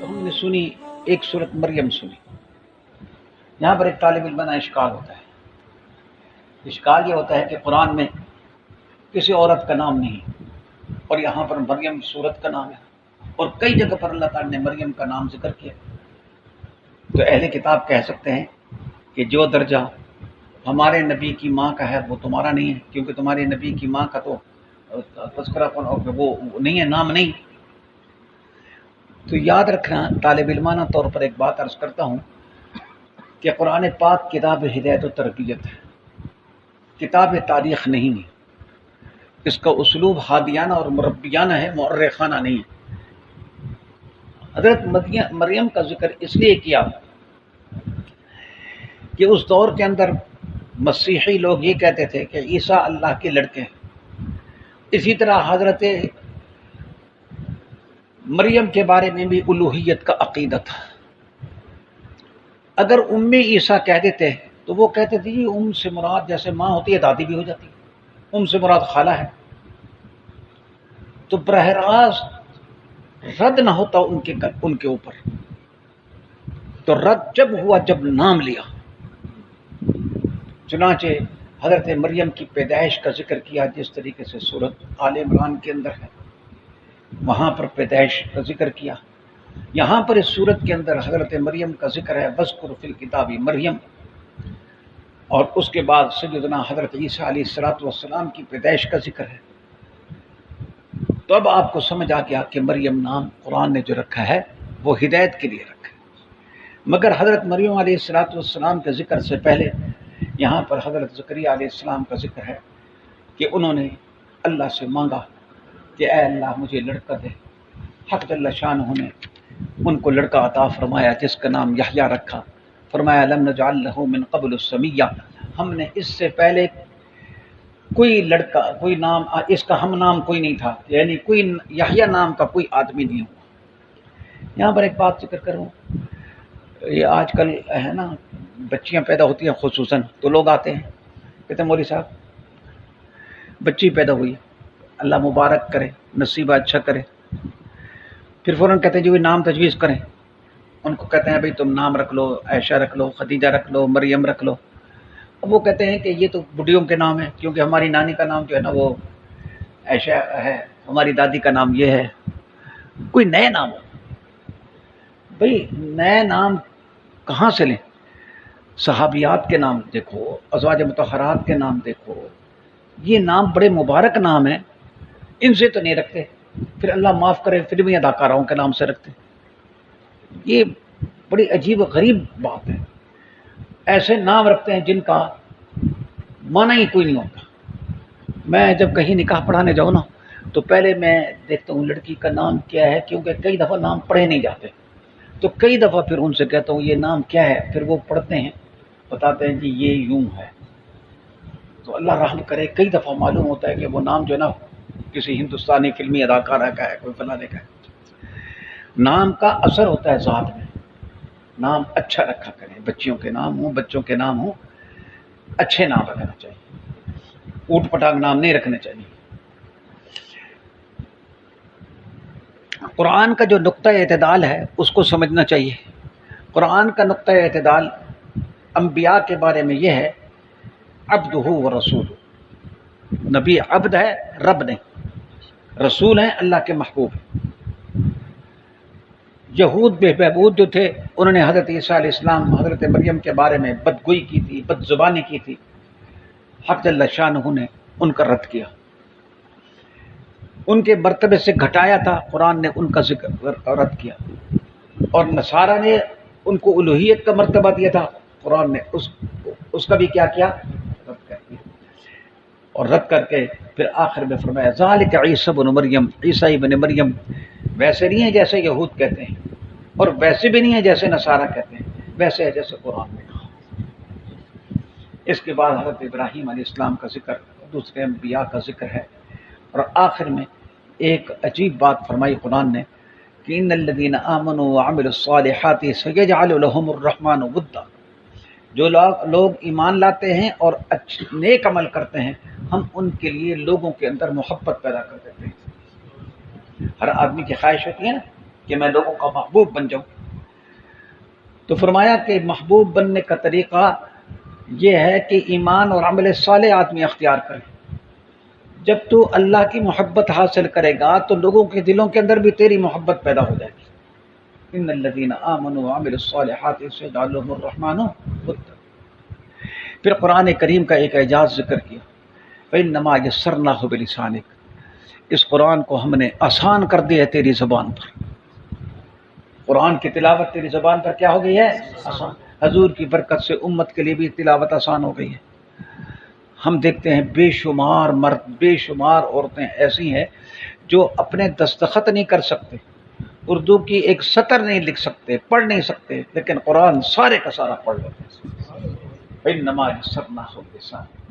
تو ہم نے سنی ایک سورت مریم سنی. یہاں پر ایک طالب علم بنا اشکال ہوتا ہے. اشکال یہ ہوتا ہے کہ قرآن میں کسی عورت کا نام نہیں اور یہاں پر مریم سورت کا نام ہے اور کئی جگہ پر اللہ تعالیٰ نے مریم کا نام ذکر کیا. تو اہل کتاب کہہ سکتے ہیں کہ جو درجہ ہمارے نبی کی ماں کا ہے وہ تمہارا نہیں ہے، کیونکہ تمہارے نبی کی ماں کا تو تذکرہ وہ نہیں ہے، نام نہیں. تو یاد رکھنا طالب علمانہ طور پر ایک بات عرض کرتا ہوں کہ قرآن پاک کتاب ہدایت و تربیت ہے، کتاب تاریخ نہیں ہے. اس کا اسلوب ہادیانہ اور مربیانہ ہے، مؤرخانہ نہیں ہے. حضرت مریم کا ذکر اس لیے کیا کہ اس دور کے اندر مسیحی لوگ یہ کہتے تھے کہ عیسیٰ اللہ کے لڑکے ہیں. اسی طرح حضرت مریم کے بارے میں بھی الوہیت کا عقیدہ تھا. اگر ام عیسیٰ کہہ دیتے تو وہ کہتے تھے جی ام سے مراد جیسے ماں ہوتی ہے دادی بھی ہو جاتی ہے، ام سے مراد خالہ ہے. تو براہ راست رد نہ ہوتا ان کے اوپر. تو رد جب ہوا جب نام لیا. چنانچہ حضرت مریم کی پیدائش کا ذکر کیا جس طریقے سے سورۃ آل عمران کے اندر ہے، وہاں پر پیدائش کا ذکر کیا. یہاں پر اس سورت کے اندر حضرت مریم کا ذکر ہے، وذکر فی الکتاب مریم، اور اس کے بعد سیدنا حضرت عیسیٰ علیہ السلام کی پیدائش کا ذکر ہے. تو اب آپ کو سمجھ آ گیا کہ مریم نام قرآن نے جو رکھا ہے وہ ہدایت کے لیے رکھا ہے. مگر حضرت مریم علیہ السلام کے ذکر سے پہلے یہاں پر حضرت زکریا علیہ السلام کا ذکر ہے کہ انہوں نے اللہ سے مانگا کہ اے اللہ مجھے لڑکا دے. حق جل شانہ نے ان کو لڑکا عطا فرمایا جس کا نام یحییٰ رکھا. فرمایا لم نجعل له من قبل سمیہ، ہم نے اس سے پہلے کوئی لڑکا کوئی نام اس کا ہم نام کوئی نہیں تھا، یعنی کوئی یحییٰ نام کا کوئی آدمی نہیں ہوا. یہاں پر ایک بات ذکر کروں، یہ آج کل ہے نا بچیاں پیدا ہوتی ہیں خصوصاً تو لوگ آتے ہیں کہتے ہیں مولوی صاحب بچی پیدا ہوئی، اللہ مبارک کرے، نصیبہ اچھا کرے. پھر فوراً کہتے ہیں جو نام تجویز کریں. ان کو کہتے ہیں بھئی تم نام رکھ لو، عائشہ رکھ لو، خدیجہ رکھ لو، مریم رکھ لو. اب وہ کہتے ہیں کہ یہ تو بڈھیوں کے نام ہیں، کیونکہ ہماری نانی کا نام جو ہے نا وہ عائشہ ہے، ہماری دادی کا نام یہ ہے. کوئی نئے نام ہو. بھئی نئے نام کہاں سے لیں؟ صحابیات کے نام دیکھو، ازواج مطہرات کے نام دیکھو، یہ نام بڑے مبارک نام ہیں، ان سے تو نہیں رکھتے. پھر اللہ معاف کرے فلمی اداکاروں کے نام سے رکھتے. یہ بڑی عجیب و غریب بات ہے. ایسے نام رکھتے ہیں جن کا معنی ہی کوئی نہیں ہوتا. میں جب کہیں نکاح پڑھانے جاؤں نا تو پہلے میں دیکھتا ہوں لڑکی کا نام کیا ہے، کیونکہ کئی دفعہ نام پڑھے نہیں جاتے. تو کئی دفعہ پھر ان سے کہتا ہوں یہ نام کیا ہے، پھر وہ پڑھتے ہیں بتاتے ہیں جی یہ یوں ہے. تو اللہ رحم کرے کئی دفعہ معلوم ہوتا ہے کہ وہ نام جو ہے نا کسی ہندوستانی فلمی اداکارہ کا ہے، کوئی فلانے کا ہے. نام کا اثر ہوتا ہے ذات میں. نام اچھا رکھا کریں، بچیوں کے نام ہوں، بچوں کے نام ہوں، اچھے نام رکھنا چاہیے، اوٹ پٹانگ نام نہیں رکھنے چاہیے. قرآن کا جو نقطہ اعتدال ہے اس کو سمجھنا چاہیے. قرآن کا نقطہ اعتدال انبیاء کے بارے میں یہ ہے عبدہ و رسول. نبی عبد ہے، رب نہیں. رسول ہیں، اللہ کے محبوب. یہود بے بہبود جو تھے انہوں نے حضرت عیسیٰ علیہ السلام حضرت مریم کے بارے میں بدگوئی کی تھی، بد زبانی کی تھی. حق جل شانہ نے ان کا رد کیا، ان کے مرتبے سے گھٹایا تھا. قرآن نے ان کا ذکر رد کیا. اور نصارہ نے ان کو الوہیت کا مرتبہ دیا تھا، قرآن نے اس کا بھی کیا رد کر دیا. اور رد کر کے پھر آخر میں فرمایا ذالک عیسی ابن مریم، عیسیٰ ابن مریم ویسے نہیں ہے جیسے یہود کہتے ہیں، اور ویسے بھی نہیں ہے جیسے نصارہ کہتے ہیں، ویسے ہے جیسے قرآن نے کہا. اس کے بعد حضرت ابراہیم علیہ السلام کا ذکر، دوسرے انبیاء کا ذکر ہے. اور آخر میں ایک عجیب بات فرمائی قرآن نے کہ ان الذین آمنوا وعملوا الصالحات سیجعل لهم الرحمن ودا. جو لوگ ایمان لاتے ہیں اور نیک عمل کرتے ہیں ہم ان کے لیے لوگوں کے اندر محبت پیدا کر دیتے ہیں. ہر آدمی کی خواہش ہوتی ہے نا کہ میں لوگوں کا محبوب بن جاؤں. تو فرمایا کہ محبوب بننے کا طریقہ یہ ہے کہ ایمان اور عمل صالح آدمی اختیار کرے. جب تو اللہ کی محبت حاصل کرے گا تو لوگوں کے دلوں کے اندر بھی تیری محبت پیدا ہو جائے گی. ان الذین آمنوا وعملوا الصالحات سيجعل لهم الرحمن ودا. پھر قرآن کریم کا ایک اعجاز ذکر کیا، فإنما يسرناه بلسانک، اس قرآن کو ہم نے آسان کر دیا ہے تیری زبان پر. قرآن کی تلاوت تیری زبان پر کیا ہو گئی ہے؟ آسان. حضور کی برکت سے امت کے لیے بھی تلاوت آسان ہو گئی ہے. ہم دیکھتے ہیں بے شمار مرد، بے شمار عورتیں ایسی ہیں جو اپنے دستخط نہیں کر سکتے، اردو کی ایک سطر نہیں لکھ سکتے، پڑھ نہیں سکتے، لیکن قرآن سارے کا سارا پڑھ لیتے ہیں. فإنما يسرناه بلسانک.